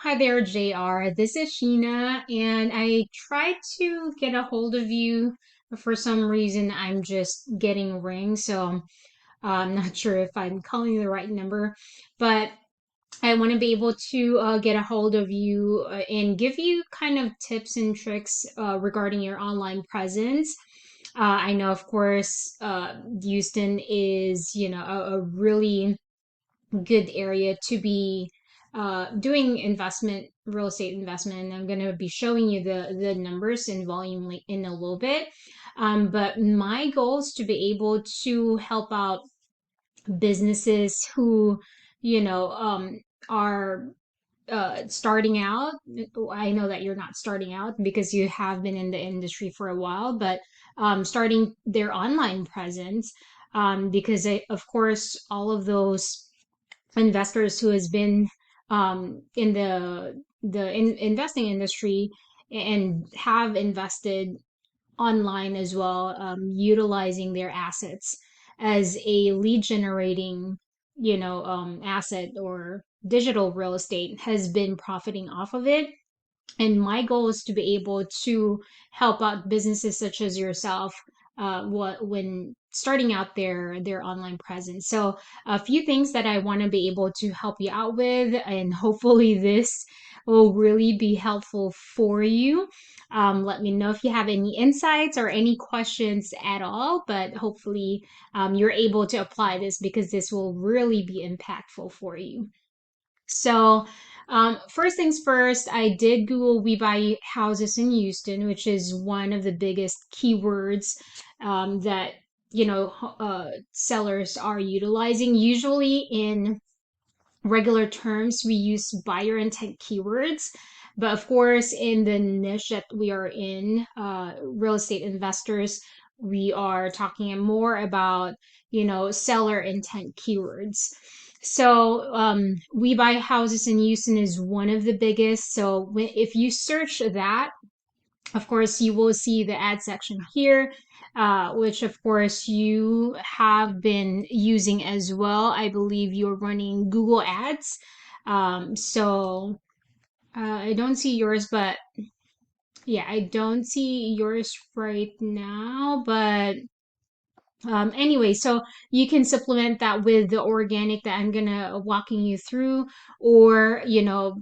Hi there, JR. This is Sheena, and I tried to get a hold of you, but for some reason I'm just getting rings, so I'm not sure if I'm calling the right number. But I want to be able to get a hold of you and give you kind of tips and tricks regarding your online presence. I know, of course, Houston is, a really good area to be doing real estate investment. And I'm going to be showing you the numbers and volume in a little bit. But my goal is to be able to help out businesses who, you know, um, are starting out. I know that you're not starting out because you have been in the industry for a while, but starting their online presence. Because of course, all of those investors who has been in the investing industry and have invested online as well, utilizing their assets as a lead generating, asset or digital real estate has been profiting off of it. And my goal is to be able to help out businesses such as yourself when starting out their online presence. So a few things that I want to be able to help you out with, and hopefully this will really be helpful for you. Let me know if you have any insights or any questions at all, but hopefully you're able to apply this because this will really be impactful for you. So, first things first, I did Google We Buy Houses in Houston, which is one of the biggest keywords that sellers are utilizing. Usually, in regular terms, we use buyer intent keywords, but of course, in the niche that we are in, real estate investors, we are talking more about seller intent keywords. So, We Buy Houses in Houston is one of the biggest. So, if you search that, of course, you will see the ad section here, which of course you have been using as well. I believe you're running Google Ads. I don't see yours, but yeah, I don't see yours right now, but anyway, so you can supplement that with the organic that I'm gonna walking you through, or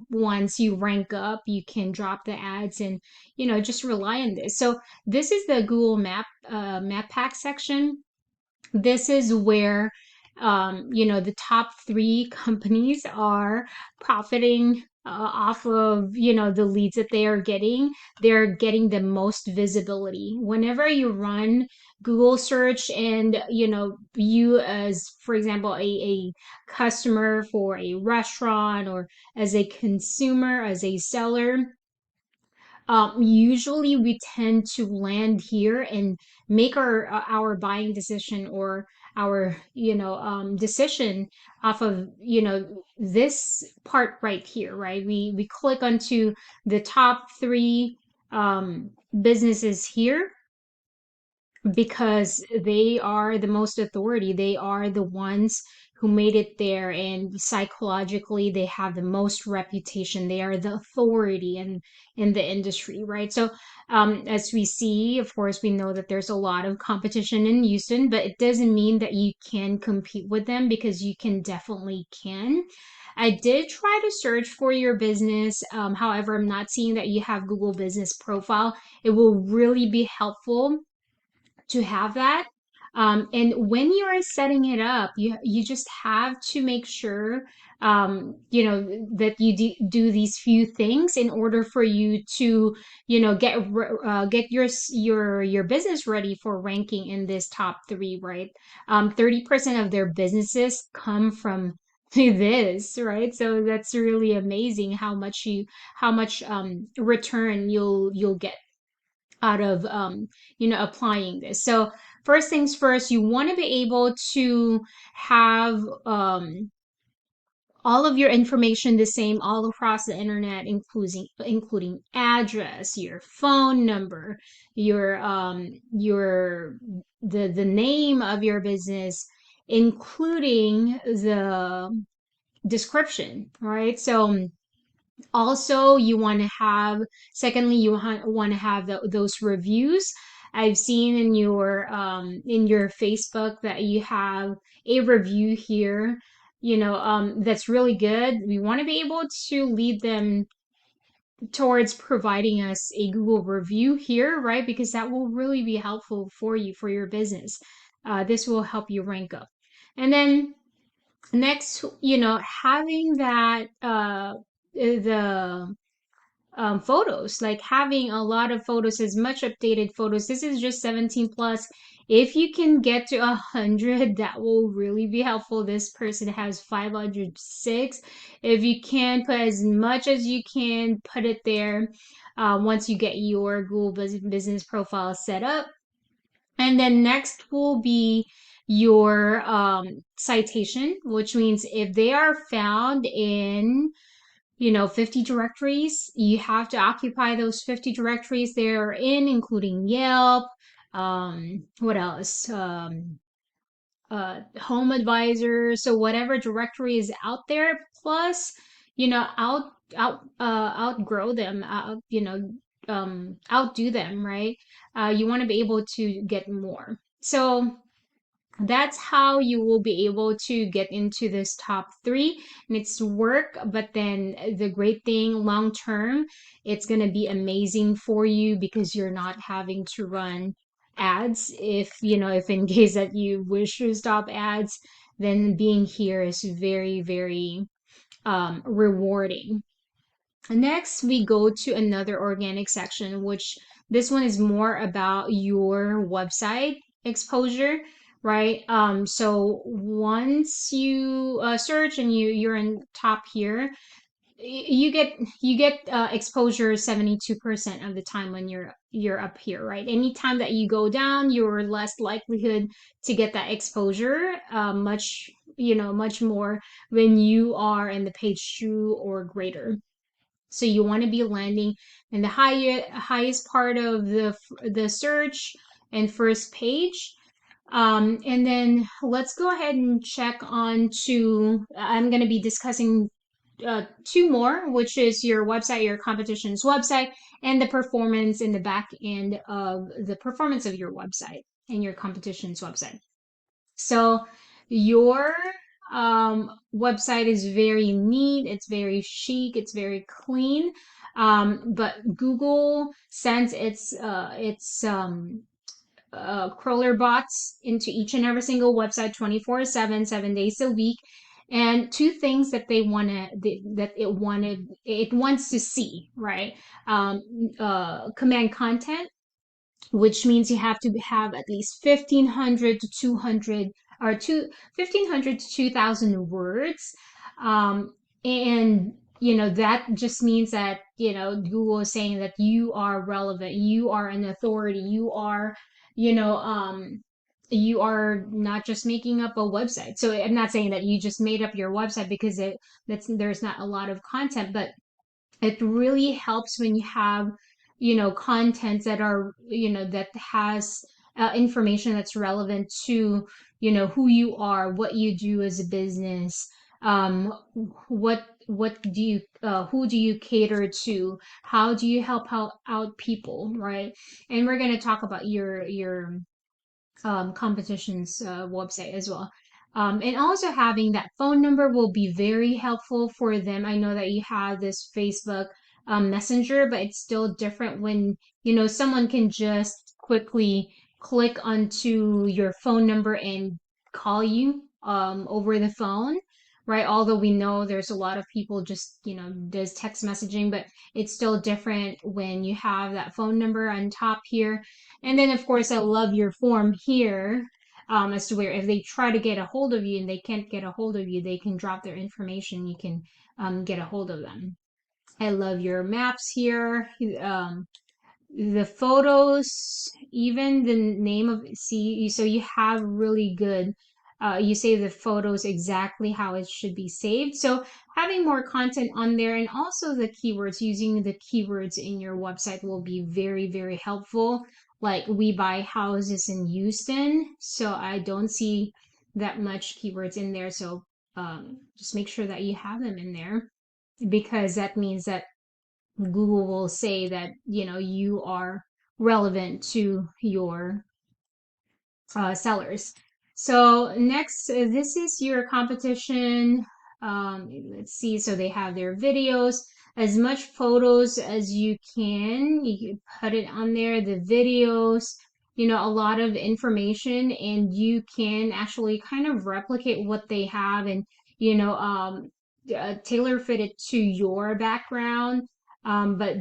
once you rank up, you can drop the ads and just rely on this. So this is the Google Map Pack section. This is where the top three companies are profiting off of the leads that they are getting. They're getting the most visibility whenever you run Google search, and you as, for example, a customer for a restaurant, or as a consumer, as a seller. Usually we tend to land here and make our buying decision, or our decision off of this part right here, right? We click onto the top three businesses here because they are the most authority. They are the ones who made it there, and psychologically, they have the most reputation. They are the authority in the industry, right? So, as we see, of course, we know that there's a lot of competition in Houston, but it doesn't mean that you can compete with them, because you can definitely can. I did try to search for your business. However, I'm not seeing that you have Google Business Profile. It will really be helpful to have that. And when you are setting it up, you just have to make sure that you do these few things in order for you to get your business ready for ranking in this top three, right? 30% of their businesses come from this, right? So that's really amazing how much return you'll get out of applying this. So first things first, you want to be able to have all of your information the same all across the internet, including address, your phone number, your the name of your business, including the description, right? So Also, you want to have, secondly, you want to have those reviews. I've seen in your Facebook that you have a review here, that's really good. We want to be able to lead them towards providing us a Google review here, right? Because that will really be helpful for you, for your business. This will help you rank up. And then next, having that, the photos, like having a lot of photos, as much updated photos. This is just 17 plus. If you can get to 100, that will really be helpful. This person has 506. If you can put as much as you can, put it there once you get your Google business profile set up. And then next will be your citation, which means if they are found in 50 directories. You have to occupy those 50 directories they're in, including Yelp. What else? Home Advisor. So whatever directory is out there, plus, outgrow them, outdo them, right? You want to be able to get more. So that's how you will be able to get into this top three. And it's work, but then the great thing long term, it's going to be amazing for you because you're not having to run ads. If in case that you wish to stop ads, then being here is very, very rewarding. Next, we go to another organic section, which this one is more about your website exposure, right? So once you search and you're in top here, you get exposure 72% of the time when you're up here, right? Anytime that you go down, you're less likelihood to get that exposure, much more when you are in the page 2 or greater. So you want to be landing in the highest part of the search and first page. And then let's go ahead and check on to, I'm going to be discussing two more, which is your website, your competition's website, and the performance in the back end of the performance of your website and your competition's website. So your website is very neat, it's very chic, it's very clean. But Google sends its crawler bots into each and every single website 24/7, 7 days a week. And two things that it wants to see, right? Command content, which means you have to have at least 1500 to 200 or 1500 to 2000 words. And that just means that Google is saying that you are relevant, you are an authority, you know you are not just making up a website. So I'm not saying that you just made up your website because there's not a lot of content, but it really helps when you have content that are that has information that's relevant to who you are, what you do as a business, what do you who do you cater to, how do you help out people, right? And we're going to talk about your competition's website as well. And also having that phone number will be very helpful for them. I know that you have this Facebook Messenger, but it's still different when someone can just quickly click onto your phone number and call you over the phone, right? Although we know there's a lot of people just does text messaging, but it's still different when you have that phone number on top here. And then, of course, I love your form here, as to where if they try to get a hold of you and they can't get a hold of you, they can drop their information. You can get a hold of them. I love your maps here. The photos, even the name of, see, so you have really good, you save the photos exactly how it should be saved. So having more content on there, and also the keywords, using the keywords in your website will be very, very helpful. Like we buy houses in Houston, so I don't see that much keywords in there. So just make sure that you have them in there. because that means that Google will say that, you are relevant to your sellers. So next, this is your competition. Let's see. So they have their videos, as much photos as you can. You can put it on there, the videos, a lot of information, and you can actually kind of replicate what they have and, tailor fit it to your background. But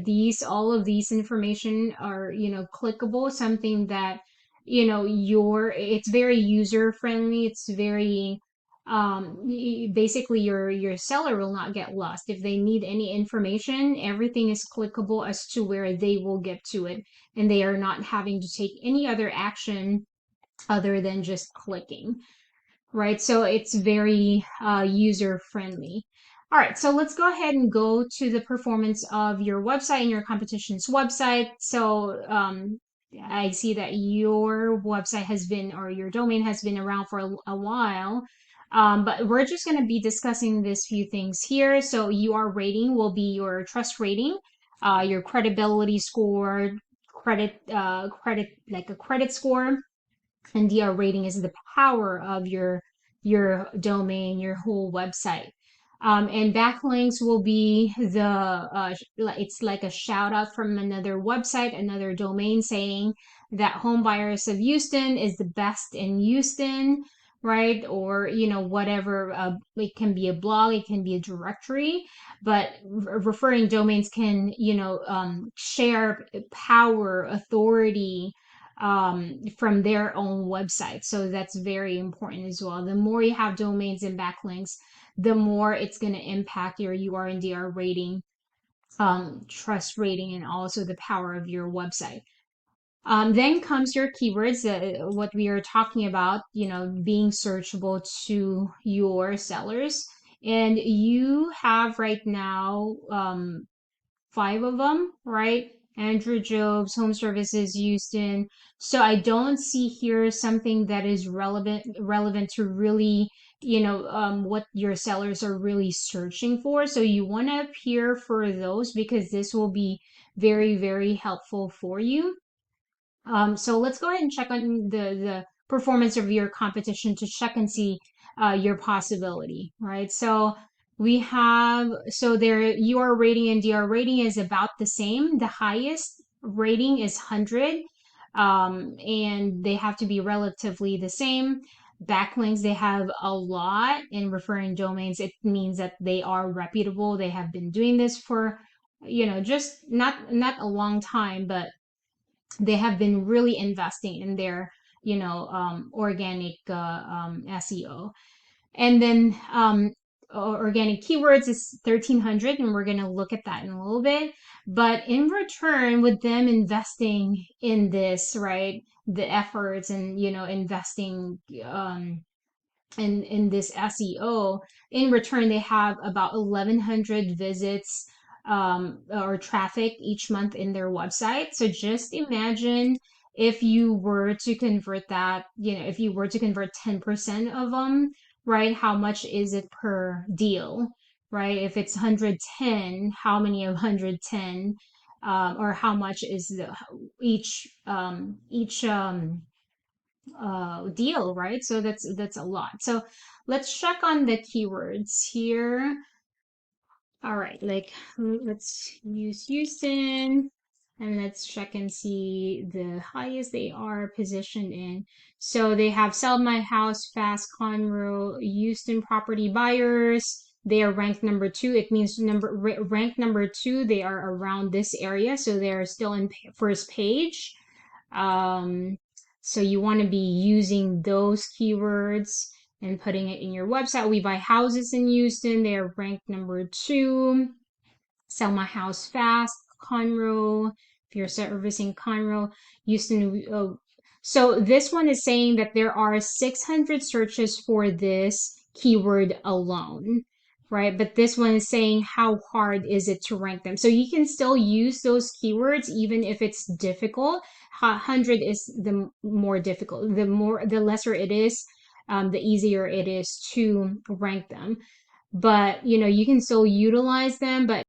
all of these information are, clickable, something that it's very user friendly. It's very basically your seller will not get lost. If they need any information, everything is clickable as to where they will get to it, and they are not having to take any other action other than just clicking, right? So it's very user friendly. All right, so let's go ahead and go to the performance of your website and your competition's website. So I see that your website has been, or your domain has been around for a while. But we're just going to be discussing these few things here. So UR rating will be your trust rating, your credibility score, credit like a credit score, and DR rating is the power of your domain, your whole website. And backlinks will be it's like a shout out from another website, another domain saying that Home Buyers of Houston is the best in Houston, right? Or, whatever, it can be a blog, it can be a directory, but referring domains can, share power, authority, from their own website. So that's very important as well. The more you have domains and backlinks, the more it's going to impact your UR and DR rating, trust rating, and also the power of your website. Then comes your keywords, what we are talking about, being searchable to your sellers. And you have right now five of them, right? Andrew Jobs, Home Services, Houston. So I don't see here something that is relevant to really, what your sellers are really searching for. So you want to appear for those because this will be very, very helpful for you. So let's go ahead and check on the performance of your competition to check and see your possibility, right? So their UR rating and DR rating is about the same. The highest rating is 100, and they have to be relatively the same. Backlinks, they have a lot. In referring domains, it means that they are reputable. They have been doing this for, just not a long time, but they have been really investing in their organic SEO. And then organic keywords is 1300, and we're going to look at that in a little bit. But in return, with them investing in this, right, the efforts and investing in this SEO. In return, they have about 1,100 visits or traffic each month in their website. So just imagine if you were to convert that, if you were to convert 10% of them, right? How much is it per deal, right? If it's 110, how many of 110, or how much is each deal, right? So that's a lot. So let's check on the keywords here. All right, like let's use Houston and let's check and see the highest they are positioned in. So they have sell my house fast, Conroe, Houston property buyers. They are ranked number 2. It means ranked number 2. They are around this area, so they are still in first page. Um, so you want to be using those keywords and putting it in your website. We buy houses in Houston. They're ranked number 2. Sell my house fast, Conroe. If you're servicing Conroe, Houston. So this one is saying that there are 600 searches for this keyword alone, right? But this one is saying how hard is it to rank them. So you can still use those keywords even if it's difficult. 100 is the more difficult. The lesser it is, the easier it is to rank them. but you can still utilize them, but